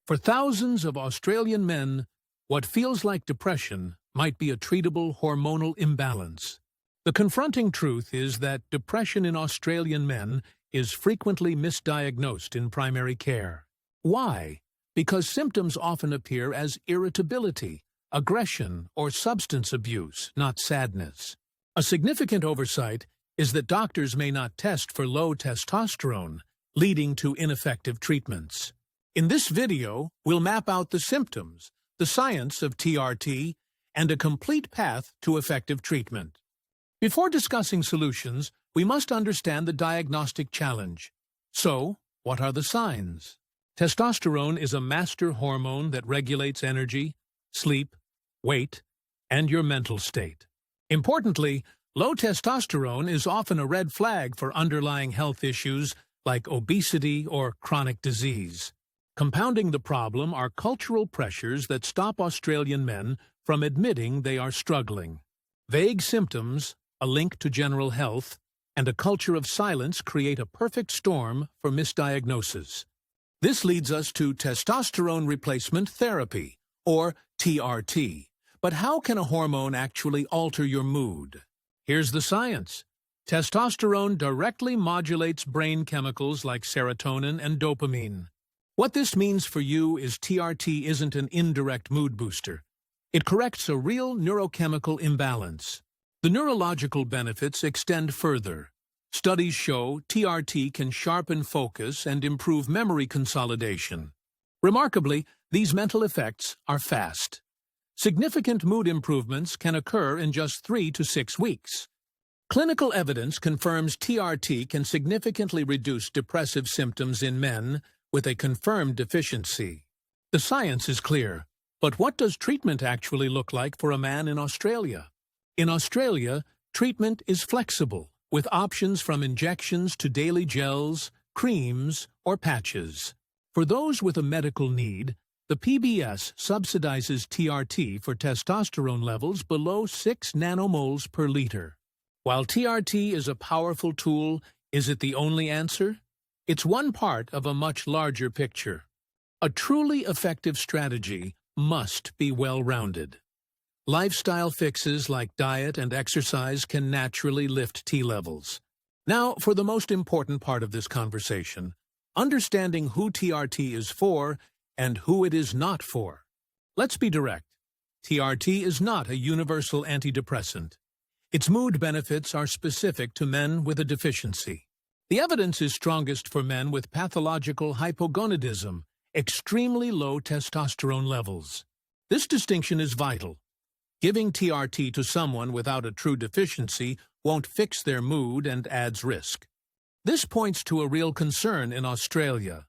For thousands of Australian men, what feels like depression might be a treatable hormonal imbalance. The confronting truth is that depression in Australian men is frequently misdiagnosed in primary care. Why? Because symptoms often appear as irritability, aggression, or substance abuse, not sadness. A significant oversight is that doctors may not test for low testosterone, leading to ineffective treatments. In this video, we'll map out the symptoms, the science of TRT, and a complete path to effective treatment. Before discussing solutions, we must understand the diagnostic challenge. So, what are the signs? Testosterone is a master hormone that regulates energy, sleep, weight, and your mental state. Importantly, low testosterone is often a red flag for underlying health issues like obesity or chronic disease. Compounding the problem are cultural pressures that stop Australian men from admitting they are struggling. Vague symptoms, a link to general health, and a culture of silence create a perfect storm for misdiagnosis. This leads us to testosterone replacement therapy, or TRT. But how can a hormone actually alter your mood? Here's the science. Testosterone directly modulates brain chemicals like serotonin and dopamine. What this means for you is TRT isn't an indirect mood booster. It corrects a real neurochemical imbalance. The neurological benefits extend further. Studies show TRT can sharpen focus and improve memory consolidation. Remarkably, these mental effects are fast. Significant mood improvements can occur in just 3 to 6 weeks. Clinical evidence confirms TRT can significantly reduce depressive symptoms in men with a confirmed deficiency. The science is clear, but what does treatment actually look like for a man in Australia? In Australia, treatment is flexible, with options from injections to daily gels, creams, or patches. For those with a medical need, the PBS subsidizes TRT for testosterone levels below 6 nanomoles per liter. While TRT is a powerful tool, is it the only answer? It's one part of a much larger picture. A truly effective strategy must be well-rounded. Lifestyle fixes like diet and exercise can naturally lift T levels. Now, for the most important part of this conversation, understanding who TRT is for and who it is not for. Let's be direct. TRT is not a universal antidepressant. Its mood benefits are specific to men with a deficiency. The evidence is strongest for men with pathological hypogonadism, extremely low testosterone levels. This distinction is vital. Giving TRT to someone without a true deficiency won't fix their mood and adds risk. This points to a real concern in Australia: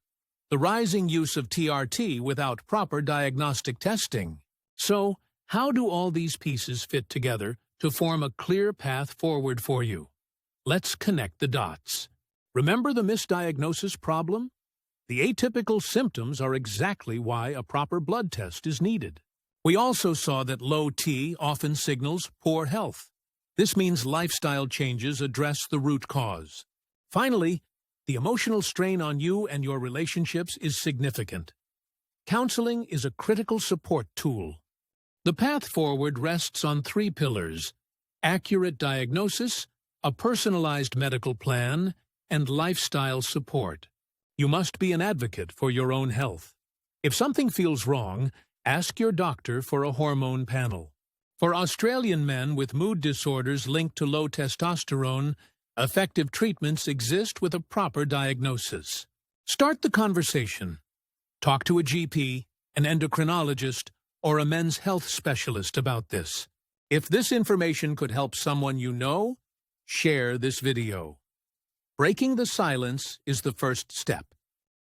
the rising use of TRT without proper diagnostic testing. So, how do all these pieces fit together to form a clear path forward for you? Let's connect the dots. Remember the misdiagnosis problem? The atypical symptoms are exactly why a proper blood test is needed. We also saw that low T often signals poor health. This means lifestyle changes address the root cause. Finally, the emotional strain on you and your relationships is significant. Counseling is a critical support tool. The path forward rests on 3 pillars: accurate diagnosis, a personalized medical plan, and lifestyle support. You must be an advocate for your own health. If something feels wrong, ask your doctor for a hormone panel. For Australian men with mood disorders linked to low testosterone, effective treatments exist with a proper diagnosis. Start the conversation. Talk to a GP, an endocrinologist, or a men's health specialist about this. If this information could help someone you know, share this video. Breaking the silence is the first step.